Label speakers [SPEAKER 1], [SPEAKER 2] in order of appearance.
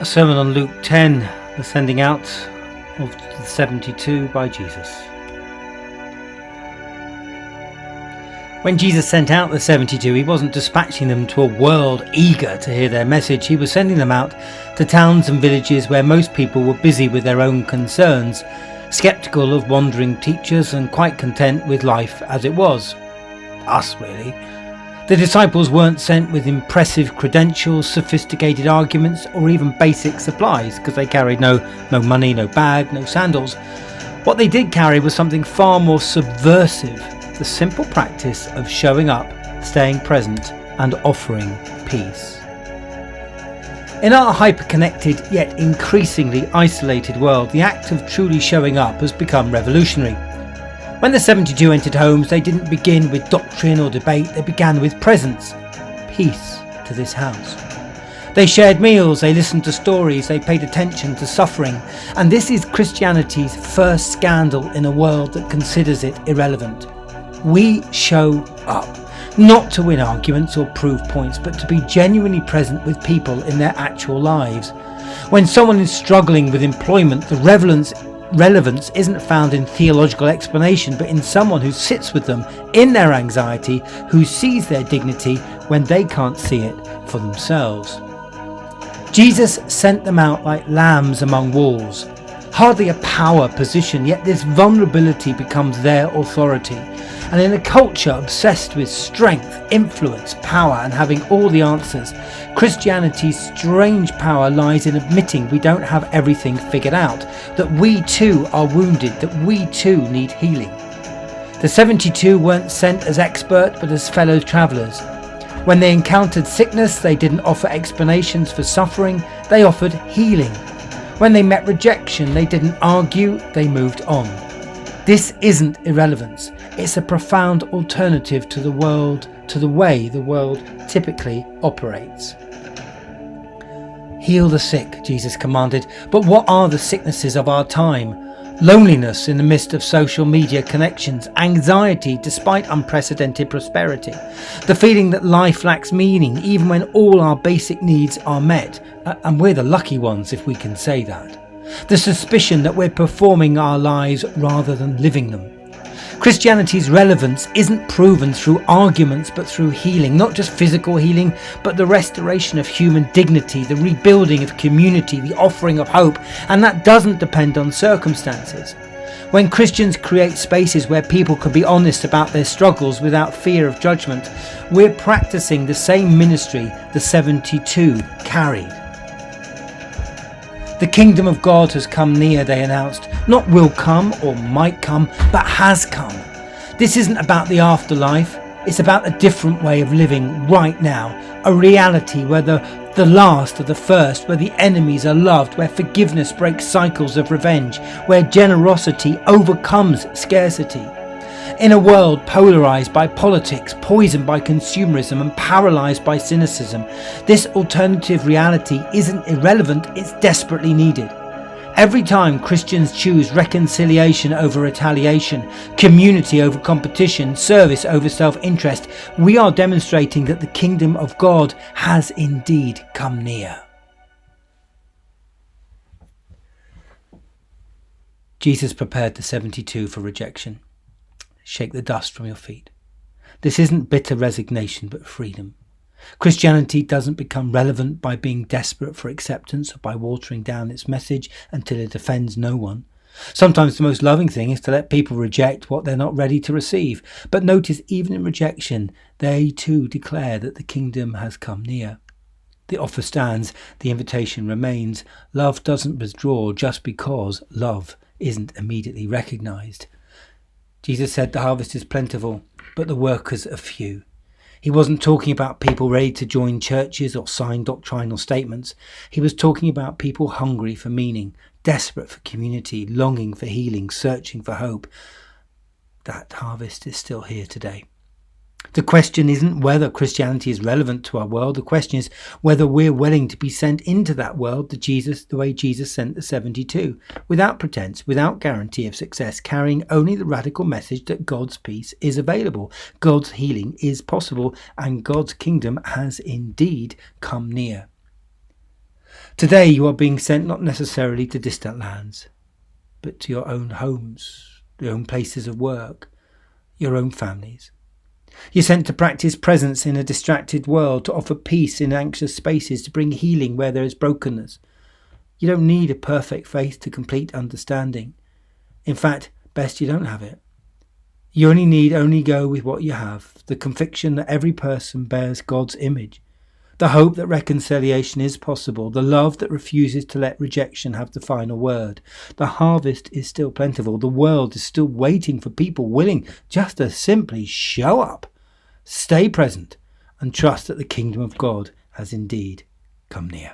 [SPEAKER 1] A sermon on Luke 10, the sending out of the 72 by Jesus. When Jesus sent out the 72, he wasn't dispatching them to a world eager to hear their message. He was sending them out to towns and villages where most people were busy with their own concerns, sceptical of wandering teachers and quite content with life as it was. Us, really. The disciples weren't sent with impressive credentials, sophisticated arguments, or even basic supplies, because they carried no money, no bag, no sandals. What they did carry was something far more subversive, the simple practice of showing up, staying present, and offering peace. In our hyper-connected yet increasingly isolated world, the act of truly showing up has become revolutionary. When the 72 entered homes, they didn't begin with doctrine or debate, they began with presence. Peace to this house. They shared meals, they listened to stories, they paid attention to suffering. And this is Christianity's first scandal in a world that considers it irrelevant. We show up, not to win arguments or prove points, but to be genuinely present with people in their actual lives. When someone is struggling with employment, the relevance isn't found in theological explanation, but in someone who sits with them in their anxiety, who sees their dignity when they can't see it for themselves. Jesus sent them out like lambs among wolves. Hardly a power position, yet this vulnerability becomes their authority. And in a culture obsessed with strength, influence, power, and having all the answers, Christianity's strange power lies in admitting we don't have everything figured out, that we too are wounded, that we too need healing. The 72 weren't sent as experts, but as fellow travellers. When they encountered sickness, they didn't offer explanations for suffering, they offered healing. When they met rejection, they didn't argue, they moved on. This isn't irrelevance. It's a profound alternative to the world, to the way the world typically operates. Heal the sick, Jesus commanded. But what are the sicknesses of our time? Loneliness in the midst of social media connections, anxiety despite unprecedented prosperity, the feeling that life lacks meaning even when all our basic needs are met, and we're the lucky ones if we can say that. The suspicion that we're performing our lives rather than living them. Christianity's relevance isn't proven through arguments but through healing, not just physical healing, but the restoration of human dignity, the rebuilding of community, the offering of hope, and that doesn't depend on circumstances. When Christians create spaces where people can be honest about their struggles without fear of judgment, we're practicing the same ministry the 72 carried. The kingdom of God has come near, they announced. Not will come or might come, but has come. This isn't about the afterlife. It's about a different way of living right now. A reality where the last are the first, where the enemies are loved, where forgiveness breaks cycles of revenge, where generosity overcomes scarcity. In a world polarised by politics, poisoned by consumerism and paralysed by cynicism, this alternative reality isn't irrelevant, it's desperately needed. Every time Christians choose reconciliation over retaliation, community over competition, service over self-interest, we are demonstrating that the kingdom of God has indeed come near. Jesus prepared the 72 for rejection. Shake the dust from your feet. This isn't bitter resignation, but freedom. Christianity doesn't become relevant by being desperate for acceptance or by watering down its message until it offends no one. Sometimes the most loving thing is to let people reject what they're not ready to receive. But notice, even in rejection, they too declare that the kingdom has come near. The offer stands, the invitation remains. Love doesn't withdraw just because love isn't immediately recognised. Jesus said the harvest is plentiful, but the workers are few. He wasn't talking about people ready to join churches or sign doctrinal statements. He was talking about people hungry for meaning, desperate for community, longing for healing, searching for hope. That harvest is still here today. The question isn't whether Christianity is relevant to our world. The question is whether we're willing to be sent into that world the way Jesus sent the 72, without pretense, without guarantee of success, carrying only the radical message that God's peace is available, God's healing is possible, and God's kingdom has indeed come near. Today you are being sent not necessarily to distant lands, but to your own homes, your own places of work, your own families. You're sent to practice presence in a distracted world, to offer peace in anxious spaces, to bring healing where there is brokenness. You don't need a perfect faith to complete understanding. In fact, best you don't have it. You only go with what you have, the conviction that every person bears God's image, the hope that reconciliation is possible, the love that refuses to let rejection have the final word. The harvest is still plentiful. The world is still waiting for people willing just to simply show up, stay present, and trust that the kingdom of God has indeed come near.